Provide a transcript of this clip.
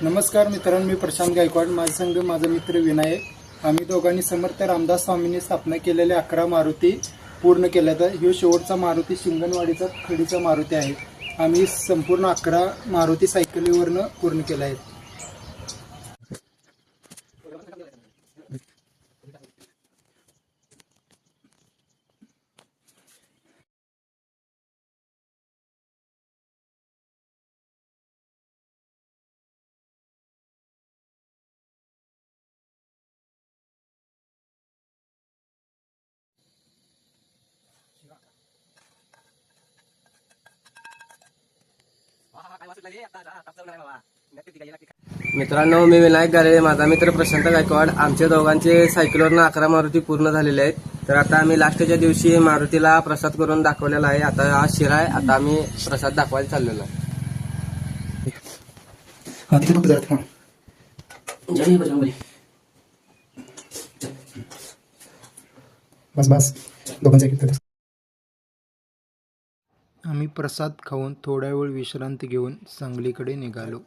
नमस्कार मित्रांनो, मी प्रशांत गायकवाड. माझ्या संघ माझा मित्र विनायक. आम्ही दोघांनी समर्थ रामदास स्वामींनी स्थापना केलेल्या 11 मारुती पूर्ण केल्या. तर ह्यो शेवटचा मारुती शिंगणवाडीचा खडीचा मारुती आहे. आम्ही संपूर्ण 11 मारुती सायकलीवरनं पूर्ण केल्या आहेत. मित्रांनो, मी विनायक गारे, माझा मित्र प्रशांत गायकवाड. आमच्या दोघांचे सायकलवरनं 11 मारुती पूर्ण झालेले आहेत. तर आता आम्ही लास्टच्या दिवशी मारुतीला प्रसाद करून दाखवलेला आहे. आता हा शिरा आहे. आता आम्ही प्रसाद दाखवायला चाललेलो आहे. जय बजरंगबली. बस दोघांचे आम्ही प्रसाद खाऊन थोडा वेळ विश्रांती घेऊन सांगलीकडे निघालो.